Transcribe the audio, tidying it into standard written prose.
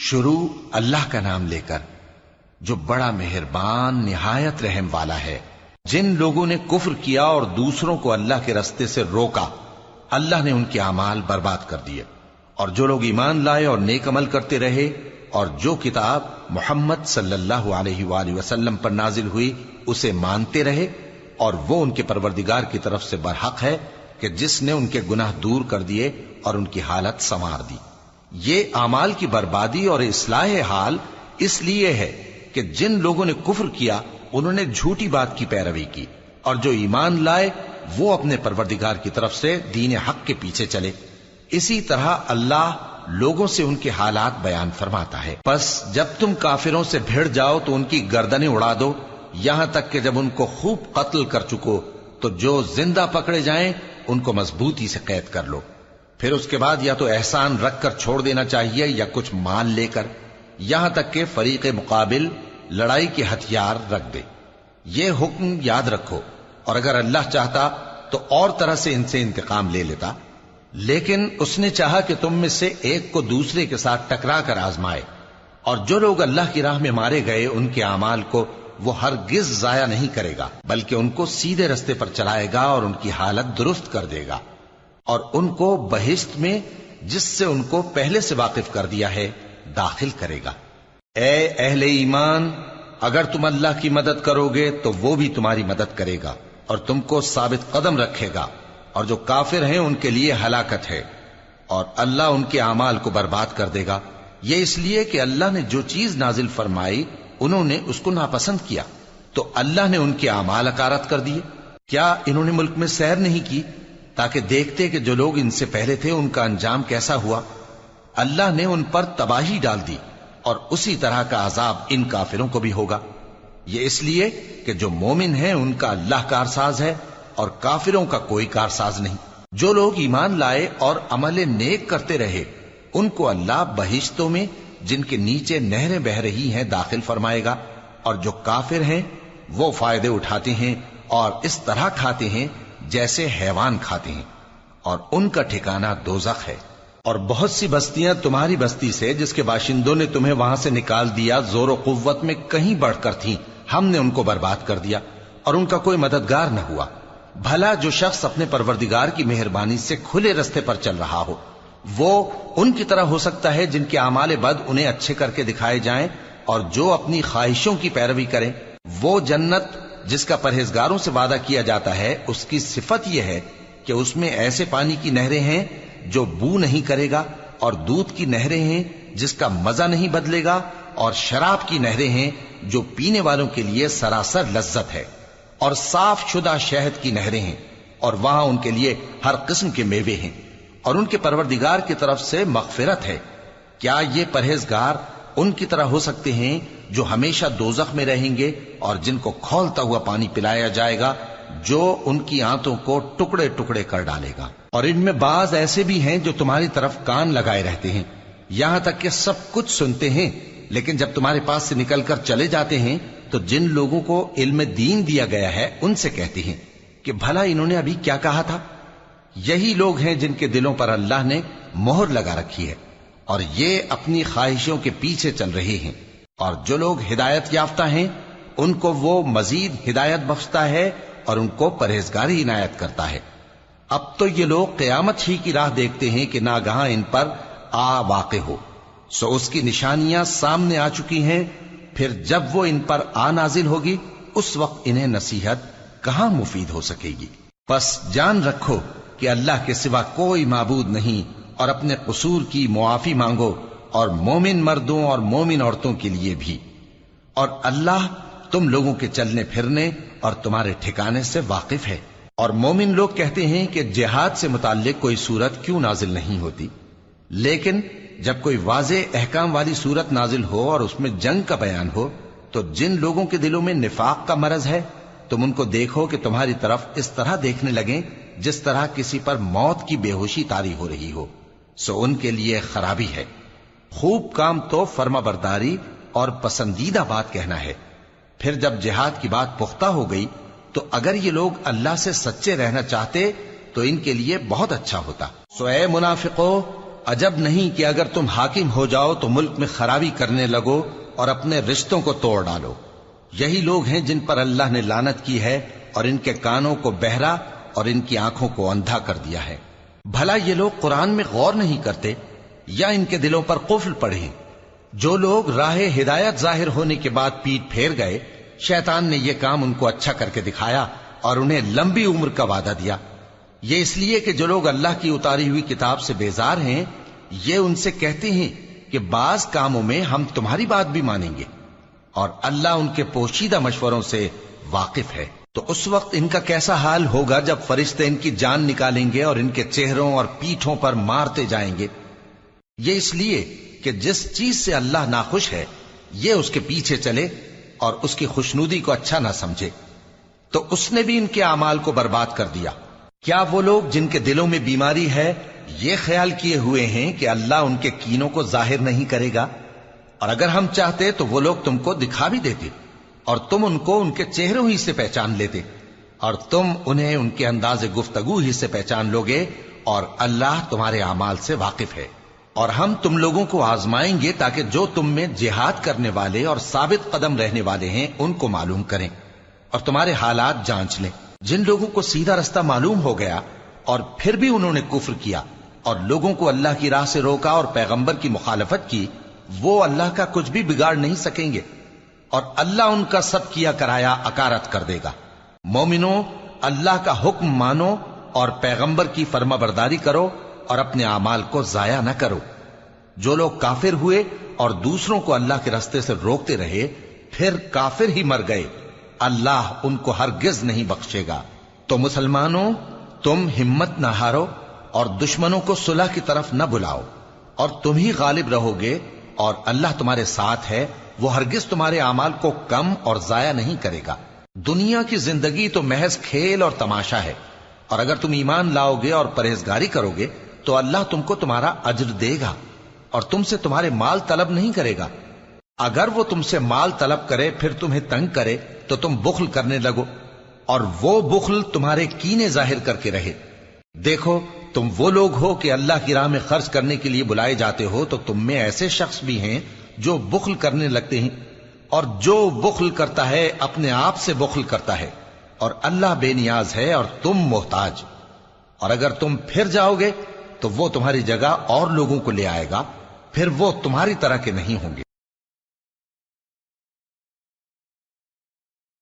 شروع اللہ کا نام لے کر جو بڑا مہربان نہایت رحم والا ہے۔ جن لوگوں نے کفر کیا اور دوسروں کو اللہ کے رستے سے روکا، اللہ نے ان کے اعمال برباد کر دیے، اور جو لوگ ایمان لائے اور نیک عمل کرتے رہے اور جو کتاب محمد صلی اللہ علیہ وآلہ وسلم پر نازل ہوئی اسے مانتے رہے، اور وہ ان کے پروردگار کی طرف سے برحق ہے کہ جس نے ان کے گناہ دور کر دیے اور ان کی حالت سنوار دی۔ یہ اعمال کی بربادی اور اصلاح حال اس لیے ہے کہ جن لوگوں نے کفر کیا انہوں نے جھوٹی بات کی پیروی کی، اور جو ایمان لائے وہ اپنے پروردگار کی طرف سے دین حق کے پیچھے چلے۔ اسی طرح اللہ لوگوں سے ان کے حالات بیان فرماتا ہے۔ پس جب تم کافروں سے بھیڑ جاؤ تو ان کی گردنیں اڑا دو، یہاں تک کہ جب ان کو خوب قتل کر چکو تو جو زندہ پکڑے جائیں ان کو مضبوطی سے قید کر لو۔ پھر اس کے بعد یا تو احسان رکھ کر چھوڑ دینا چاہیے یا کچھ مال لے کر، یہاں تک کہ فریق مقابل لڑائی کے ہتھیار رکھ دے۔ یہ حکم یاد رکھو، اور اگر اللہ چاہتا تو اور طرح سے ان سے انتقام لے لیتا، لیکن اس نے چاہا کہ تم میں سے ایک کو دوسرے کے ساتھ ٹکرا کر آزمائے۔ اور جو لوگ اللہ کی راہ میں مارے گئے ان کے اعمال کو وہ ہرگز ضائع نہیں کرے گا، بلکہ ان کو سیدھے رستے پر چلائے گا اور ان کی حالت درست کر دے گا، اور ان کو بہشت میں جس سے ان کو پہلے سے واقف کر دیا ہے داخل کرے گا۔ اے اہل ایمان، اگر تم اللہ کی مدد کرو گے تو وہ بھی تمہاری مدد کرے گا اور تم کو ثابت قدم رکھے گا، اور جو کافر ہیں ان کے لیے ہلاکت ہے، اور اللہ ان کے اعمال کو برباد کر دے گا۔ یہ اس لیے کہ اللہ نے جو چیز نازل فرمائی انہوں نے اس کو ناپسند کیا، تو اللہ نے ان کے اعمال اکارت کر دیے۔ کیا انہوں نے ملک میں سیر نہیں کی تاکہ دیکھتے کہ جو لوگ ان سے پہلے تھے ان کا انجام کیسا ہوا؟ اللہ نے ان پر تباہی ڈال دی، اور اسی طرح کا عذاب ان کافروں کو بھی ہوگا۔ یہ اس لیے کہ جو مومن ہیں ان کا اللہ کارساز ہے اور کافروں کا کوئی کارساز نہیں۔ جو لوگ ایمان لائے اور عمل نیک کرتے رہے ان کو اللہ بہشتوں میں جن کے نیچے نہریں بہ رہی ہیں داخل فرمائے گا، اور جو کافر ہیں وہ فائدے اٹھاتے ہیں اور اس طرح کھاتے ہیں جیسے حیوان کھاتے ہیں، اور ان کا ٹھکانہ دوزخ ہے۔ اور بہت سی بستیاں تمہاری بستی سے جس کے باشندوں نے تمہیں وہاں سے نکال دیا زور و قوت میں کہیں بڑھ کر تھیں، ہم نے ان کو برباد کر دیا اور ان کا کوئی مددگار نہ ہوا۔ بھلا جو شخص اپنے پروردگار کی مہربانی سے کھلے رستے پر چل رہا ہو وہ ان کی طرح ہو سکتا ہے جن کے اعمال بد انہیں اچھے کر کے دکھائے جائیں، اور جو اپنی خواہشوں کی پیروی کریں۔ وہ جنت جس کا پرہیزگاروں سے وعدہ کیا جاتا ہے اس کی صفت یہ ہے کہ اس میں ایسے پانی کی نہریں ہیں جو بو نہیں کرے گا، اور دودھ کی نہریں ہیں جس کا مزہ نہیں بدلے گا، اور شراب کی نہریں ہیں جو پینے والوں کے لیے سراسر لذت ہے، اور صاف شدہ شہد کی نہریں ہیں، اور وہاں ان کے لیے ہر قسم کے میوے ہیں، اور ان کے پروردگار کی طرف سے مغفرت ہے۔ کیا یہ پرہیزگار ان کی طرح ہو سکتے ہیں جو ہمیشہ دوزخ میں رہیں گے اور جن کو کھولتا ہوا پانی پلایا جائے گا جو ان کی آنتوں کو ٹکڑے ٹکڑے کر ڈالے گا؟ اور ان میں بعض ایسے بھی ہیں جو تمہاری طرف کان لگائے رہتے ہیں، یہاں تک کہ سب کچھ سنتے ہیں، لیکن جب تمہارے پاس سے نکل کر چلے جاتے ہیں تو جن لوگوں کو علم دین دیا گیا ہے ان سے کہتے ہیں کہ بھلا انہوں نے ابھی کیا کہا تھا؟ یہی لوگ ہیں جن کے دلوں پر اللہ نے مہر لگا رکھی ہے، اور یہ اپنی خواہشوں کے پیچھے چل رہے ہیں۔ اور جو لوگ ہدایت یافتہ ہیں ان کو وہ مزید ہدایت بخشتا ہے اور ان کو پرہیزگاری عنایت کرتا ہے۔ اب تو یہ لوگ قیامت ہی کی راہ دیکھتے ہیں کہ ناگہاں ان پر آ واقع ہو، سو اس کی نشانیاں سامنے آ چکی ہیں، پھر جب وہ ان پر آ نازل ہوگی اس وقت انہیں نصیحت کہاں مفید ہو سکے گی۔ پس جان رکھو کہ اللہ کے سوا کوئی معبود نہیں، اور اپنے قصور کی معافی مانگو، اور مومن مردوں اور مومن عورتوں کے لیے بھی۔ اور اللہ تم لوگوں کے چلنے پھرنے اور تمہارے ٹھکانے سے واقف ہے۔ اور مومن لوگ کہتے ہیں کہ جہاد سے متعلق کوئی سورت کیوں نازل نہیں ہوتی، لیکن جب کوئی واضح احکام والی سورت نازل ہو اور اس میں جنگ کا بیان ہو تو جن لوگوں کے دلوں میں نفاق کا مرض ہے تم ان کو دیکھو کہ تمہاری طرف اس طرح دیکھنے لگیں جس طرح کسی پر موت کی بے ہوشی طاری ہو رہی ہو، سو ان کے لیے خرابی ہے۔ خوب کام تو فرما برداری اور پسندیدہ بات کہنا ہے۔ پھر جب جہاد کی بات پختہ ہو گئی تو اگر یہ لوگ اللہ سے سچے رہنا چاہتے تو ان کے لیے بہت اچھا ہوتا۔ سو اے منافقو، عجب نہیں کہ اگر تم حاکم ہو جاؤ تو ملک میں خرابی کرنے لگو اور اپنے رشتوں کو توڑ ڈالو۔ یہی لوگ ہیں جن پر اللہ نے لعنت کی ہے اور ان کے کانوں کو بہرا اور ان کی آنکھوں کو اندھا کر دیا ہے۔ بھلا یہ لوگ قرآن میں غور نہیں کرتے یا ان کے دلوں پر قفل پڑے؟ جو لوگ راہ ہدایت ظاہر ہونے کے بعد پیٹ پھیر گئے، شیطان نے یہ کام ان کو اچھا کر کے دکھایا اور انہیں لمبی عمر کا وعدہ دیا۔ یہ اس لیے کہ جو لوگ اللہ کی اتاری ہوئی کتاب سے بیزار ہیں، یہ ان سے کہتے ہیں کہ بعض کاموں میں ہم تمہاری بات بھی مانیں گے، اور اللہ ان کے پوشیدہ مشوروں سے واقف ہے۔ تو اس وقت ان کا کیسا حال ہوگا جب فرشتے ان کی جان نکالیں گے اور ان کے چہروں اور پیٹھوں پر مارتے جائیں گے۔ یہ اس لیے کہ جس چیز سے اللہ ناخوش ہے یہ اس کے پیچھے چلے اور اس کی خوشنودی کو اچھا نہ سمجھے، تو اس نے بھی ان کے اعمال کو برباد کر دیا۔ کیا وہ لوگ جن کے دلوں میں بیماری ہے یہ خیال کیے ہوئے ہیں کہ اللہ ان کے کینوں کو ظاہر نہیں کرے گا؟ اور اگر ہم چاہتے تو وہ لوگ تم کو دکھا بھی دیتے اور تم ان کو ان کے چہروں ہی سے پہچان لیتے، اور تم انہیں ان کے انداز گفتگو ہی سے پہچان لوگے، اور اللہ تمہارے اعمال سے واقف ہے۔ اور ہم تم لوگوں کو آزمائیں گے تاکہ جو تم میں جہاد کرنے والے اور ثابت قدم رہنے والے ہیں ان کو معلوم کریں اور تمہارے حالات جانچ لیں۔ جن لوگوں کو سیدھا رستہ معلوم ہو گیا اور پھر بھی انہوں نے کفر کیا اور لوگوں کو اللہ کی راہ سے روکا اور پیغمبر کی مخالفت کی، وہ اللہ کا کچھ بھی بگاڑ نہیں سکیں گے، اور اللہ ان کا سب کیا کرایا اکارت کر دے گا۔ مومنوں، اللہ کا حکم مانو اور پیغمبر کی فرما برداری کرو اور اپنے اعمال کو ضائع نہ کرو۔ جو لوگ کافر ہوئے اور دوسروں کو اللہ کے راستے سے روکتے رہے پھر کافر ہی مر گئے، اللہ ان کو ہرگز نہیں بخشے گا۔ تو مسلمانوں، تم ہمت نہ ہارو اور دشمنوں کو صلح کی طرف نہ بلاؤ، اور تم ہی غالب رہو گے، اور اللہ تمہارے ساتھ ہے، وہ ہرگز تمہارے اعمال کو کم اور ضائع نہیں کرے گا۔ دنیا کی زندگی تو محض کھیل اور تماشا ہے، اور اگر تم ایمان لاؤ گے اور پرہیزگاری کرو گے تو اللہ تم کو تمہارا اجر دے گا اور تم سے تمہارے مال طلب نہیں کرے گا۔ اگر وہ تم سے مال طلب کرے پھر تمہیں تنگ کرے تو تم بخل کرنے لگو، اور وہ بخل تمہارے کینے ظاہر کر کے رہے۔ دیکھو، تم وہ لوگ ہو کہ اللہ کی راہ میں خرچ کرنے کے لیے بلائے جاتے ہو، تو تم میں ایسے شخص بھی ہیں جو بخل کرنے لگتے ہیں، اور جو بخل کرتا ہے اپنے آپ سے بخل کرتا ہے، اور اللہ بے نیاز ہے اور تم محتاج۔ اور اگر تم پھر جاؤ گے تو وہ تمہاری جگہ اور لوگوں کو لے آئے گا، پھر وہ تمہاری طرح کے نہیں ہوں گے۔